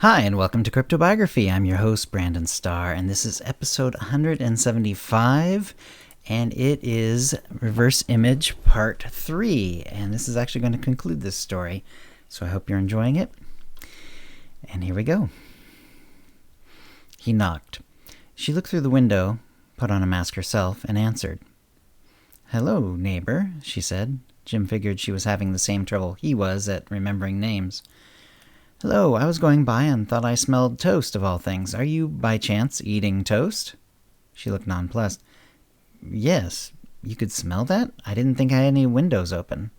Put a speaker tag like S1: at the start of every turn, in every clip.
S1: Hi, and welcome to CryptoBiography. I'm your host, Brandon Starr, and this is episode 175, and it is Reverse Image Part 3. And this is actually going to conclude this story, so I hope you're enjoying it. And here we go. He knocked. She looked through the window, put on a mask herself, and answered. "Hello, neighbor," she said. Jim figured she was having the same trouble he was at remembering names. "Hello, I was going by and thought I smelled toast of all things. Are you, by chance, eating toast?" She looked nonplussed. "Yes. You could smell that? I didn't think I had any windows open."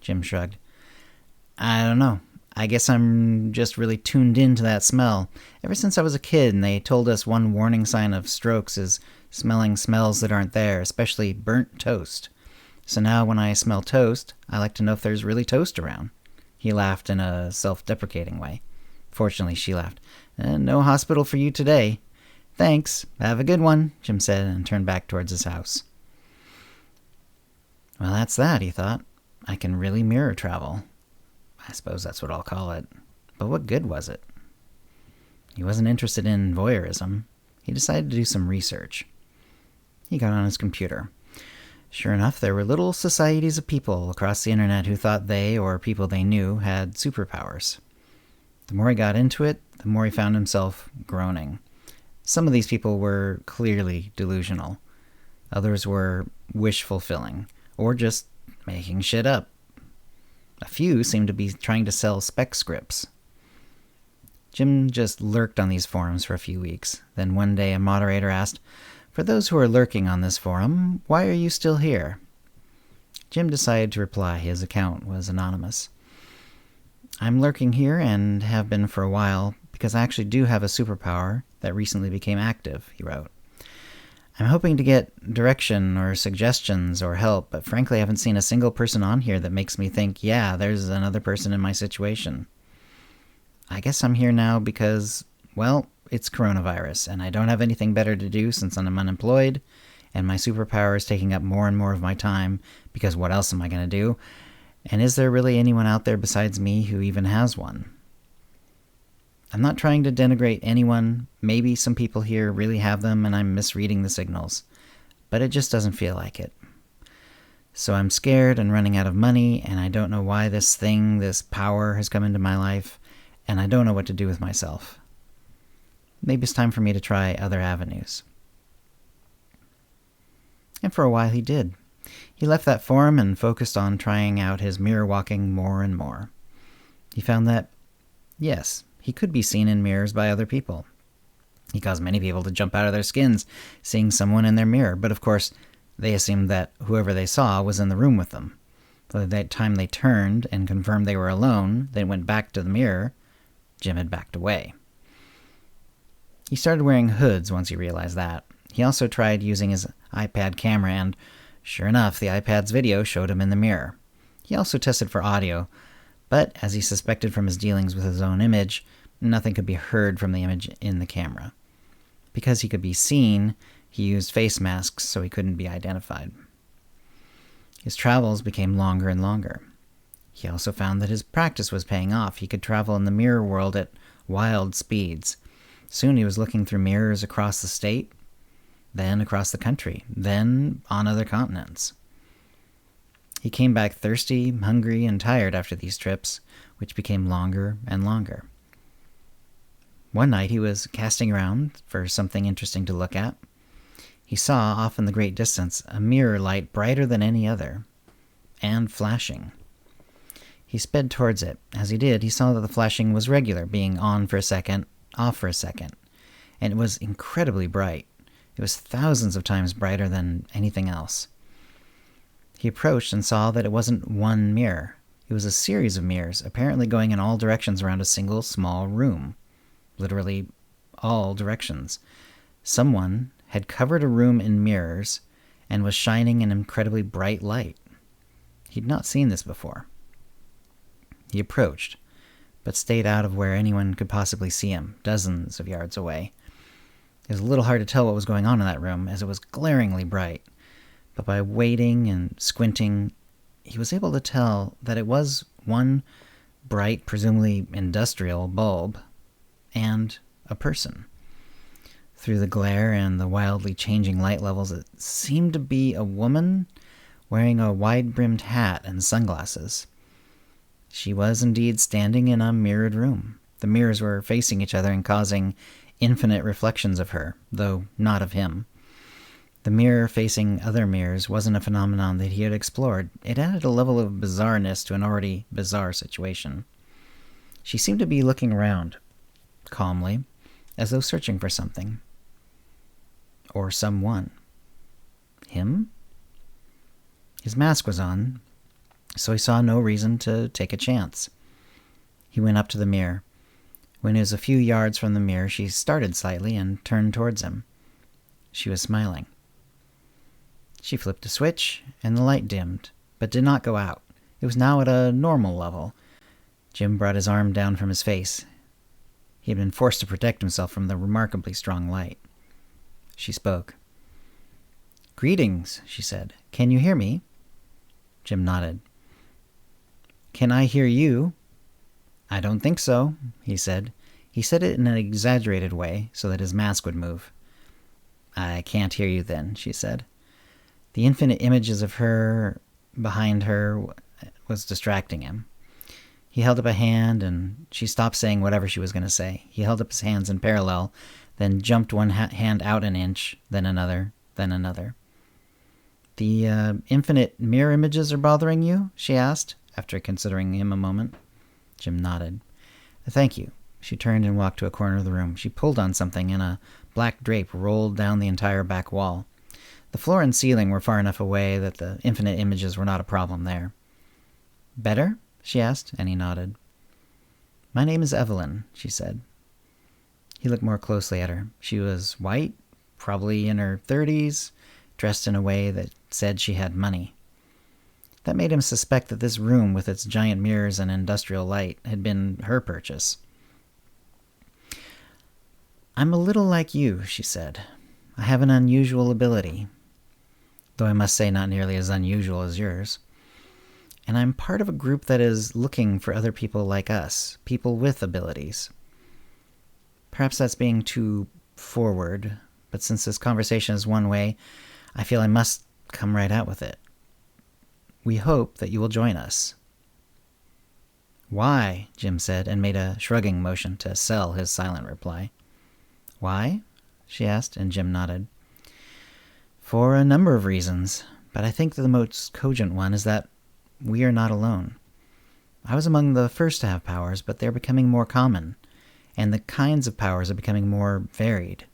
S1: Jim shrugged. "I don't know. I guess I'm just really tuned in to that smell. Ever since I was a kid and they told us one warning sign of strokes is smelling smells that aren't there, especially burnt toast. So now when I smell toast, I like to know if there's really toast around." He laughed in a self-deprecating way. Fortunately, she laughed. "No hospital for you today." "Thanks. Have a good one," Jim said, and turned back towards his house. Well, that's that, he thought. I can really mirror travel. I suppose that's what I'll call it. But what good was it? He wasn't interested in voyeurism. He decided to do some research. He got on his computer. Sure enough, there were little societies of people across the internet who thought they, or people they knew, had superpowers. The more he got into it, the more he found himself groaning. Some of these people were clearly delusional. Others were wish-fulfilling, or just making shit up. A few seemed to be trying to sell spec scripts. Jim just lurked on these forums for a few weeks. Then one day a moderator asked, "For those who are lurking on this forum, why are you still here?" Jim decided to reply. His account was anonymous. "I'm lurking here and have been for a while because I actually do have a superpower that recently became active," he wrote. "I'm hoping to get direction or suggestions or help, but frankly I haven't seen a single person on here that makes me think, yeah, there's another person in my situation. I guess I'm here now because, well, it's coronavirus, and I don't have anything better to do since I'm unemployed, and my superpower is taking up more and more of my time, because what else am I going to do? And is there really anyone out there besides me who even has one? I'm not trying to denigrate anyone. Maybe some people here really have them, and I'm misreading the signals, but it just doesn't feel like it. So I'm scared and running out of money, and I don't know why this thing, this power, has come into my life, and I don't know what to do with myself. Maybe it's time for me to try other avenues." And for a while he did. He left that forum and focused on trying out his mirror walking more and more. He found that, yes, he could be seen in mirrors by other people. He caused many people to jump out of their skins, seeing someone in their mirror, but of course, they assumed that whoever they saw was in the room with them. By the time they turned and confirmed they were alone, they went back to the mirror. Jim had backed away. He started wearing hoods once he realized that. He also tried using his iPad camera and, sure enough, the iPad's video showed him in the mirror. He also tested for audio, but as he suspected from his dealings with his own image, nothing could be heard from the image in the camera. Because he could be seen, he used face masks so he couldn't be identified. His travels became longer and longer. He also found that his practice was paying off. He could travel in the mirror world at wild speeds. Soon he was looking through mirrors across the state, then across the country, then on other continents. He came back thirsty, hungry, and tired after these trips, which became longer and longer. One night he was casting around for something interesting to look at. He saw, off in the great distance, a mirror light brighter than any other, and flashing. He sped towards it. As he did, he saw that the flashing was regular, being on for a second, off for a second, and it was incredibly bright. It was thousands of times brighter than anything else. He approached and saw that it wasn't one mirror. It was a series of mirrors, apparently going in all directions around a single small room. Literally all directions. Someone had covered a room in mirrors and was shining an incredibly bright light. He'd not seen this before. He approached, but stayed out of where anyone could possibly see him, dozens of yards away. It was a little hard to tell what was going on in that room, as it was glaringly bright, but by waiting and squinting, he was able to tell that it was one bright, presumably industrial bulb. and a person. Through the glare and the wildly changing light levels, it seemed to be a woman wearing a wide-brimmed hat and sunglasses. She was indeed standing in a mirrored room. The mirrors were facing each other and causing infinite reflections of her, though not of him. The mirror facing other mirrors wasn't a phenomenon that he had explored. It added a level of bizarreness to an already bizarre situation. She seemed to be looking around, calmly, as though searching for something. Or someone. Him? His mask was on, so he saw no reason to take a chance. He went up to the mirror. When he was a few yards from the mirror, she started slightly and turned towards him. She was smiling. She flipped a switch, and the light dimmed, but did not go out. It was now at a normal level. Jim brought his arm down from his face. He had been forced to protect himself from the remarkably strong light. She spoke. "Greetings," she said. "Can you hear me?" Jim nodded. "Can I hear you?" "I don't think so," he said. He said it in an exaggerated way so that his mask would move. "I can't hear you then," she said. The infinite images of her behind her was distracting him. He held up a hand, and she stopped saying whatever she was going to say. He held up his hands in parallel, then jumped one hand out an inch, then another, then another. "The infinite mirror images are bothering you?" she asked, after considering him a moment. Jim nodded. "Thank you." She turned and walked to a corner of the room. She pulled on something, and a black drape rolled down the entire back wall. The floor and ceiling were far enough away that the infinite images were not a problem there. "Better?" she asked, and he nodded. "My name is Evelyn," she said. He looked more closely at her. She was white, probably in her 30s, dressed in a way that said she had money. That made him suspect that this room, with its giant mirrors and industrial light, had been her purchase. "I'm a little like you," she said. "I have an unusual ability, though I must say not nearly as unusual as yours. And I'm part of a group that is looking for other people like us, people with abilities. Perhaps that's being too forward, but since this conversation is one way, I feel I must come right out with it. We hope that you will join us." "Why?" Jim said, and made a shrugging motion to sell his silent reply. "Why?" she asked, and Jim nodded. "For a number of reasons, but I think that the most cogent one is that we are not alone. I was among the first to have powers, but they're becoming more common, and the kinds of powers are becoming more varied.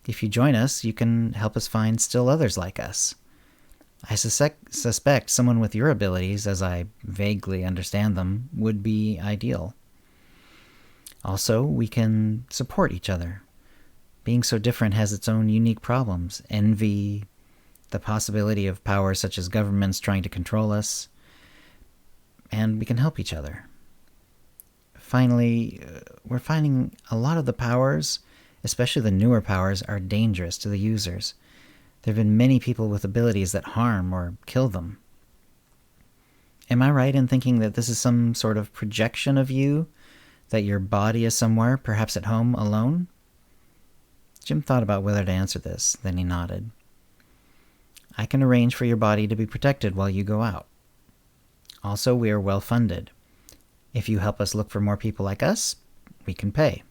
S1: If you join us, you can help us find still others like us. I suspect someone with your abilities, as I vaguely understand them, would be ideal. Also, we can support each other. Being so different has its own unique problems. Envy, the possibility of powers such as governments trying to control us, and we can help each other. Finally, we're finding a lot of the powers, especially the newer powers, are dangerous to the users. There have been many people with abilities that harm or kill them. Am I right in thinking that this is some sort of projection of you, that your body is somewhere, perhaps at home, alone?" Jim thought about whether to answer this, then he nodded. "I can arrange for your body to be protected while you go out. Also, we are well funded. If you help us look for more people like us, we can pay.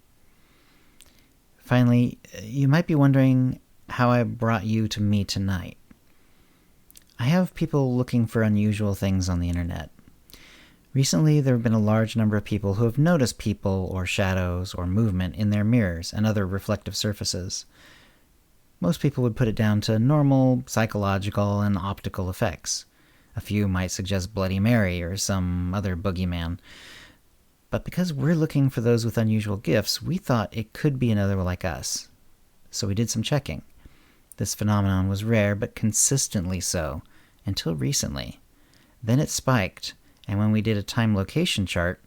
S1: Finally, you might be wondering how I brought you to me tonight. I have people looking for unusual things on the internet. Recently, there have been a large number of people who have noticed people or shadows or movement in their mirrors and other reflective surfaces. Most people would put it down to normal psychological and optical effects. A few might suggest Bloody Mary or some other boogeyman. But because we're looking for those with unusual gifts, we thought it could be another like us. So we did some checking. This phenomenon was rare, but consistently so, until recently. Then it spiked, and when we did a time-location chart,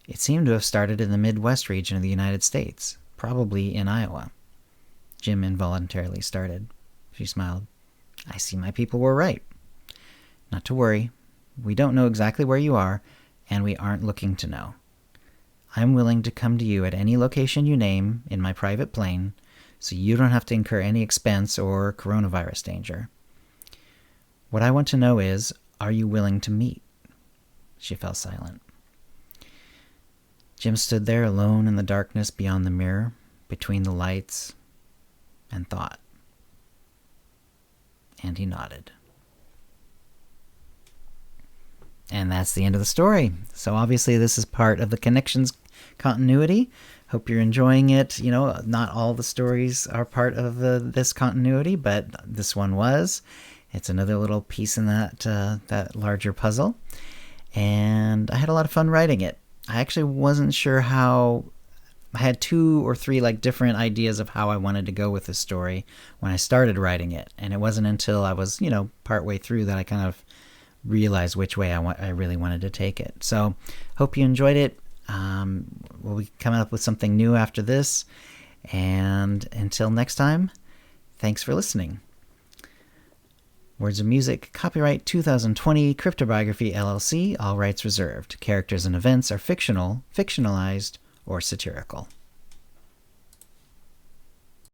S1: it seemed to have started in the Midwest region of the United States, probably in Iowa. Jim involuntarily started. She smiled. "I see my people were right. Not to worry. We don't know exactly where you are, and we aren't looking to know. I'm willing to come to you at any location you name in my private plane, so you don't have to incur any expense or coronavirus danger. What I want to know is, are you willing to meet? She fell silent. Jim stood there alone in the darkness beyond the mirror, between the lights, and thought. And he nodded. And that's the end of the story. So obviously this is part of the Connections continuity. Hope you're enjoying it. You know, not all the stories are part of this continuity, but this one was. It's another little piece in that larger puzzle. And I had a lot of fun writing it. I actually wasn't sure how... I had 2 or 3 different ideas of how I wanted to go with the story when I started writing it. And it wasn't until I was, partway through that I kind of realize which way I really wanted to take it. So hope you enjoyed it. We'll be coming up with something new after this. And until next time, thanks for listening. Words of music, copyright 2020, CryptoBiography LLC, all rights reserved. Characters and events are fictional, fictionalized, or satirical.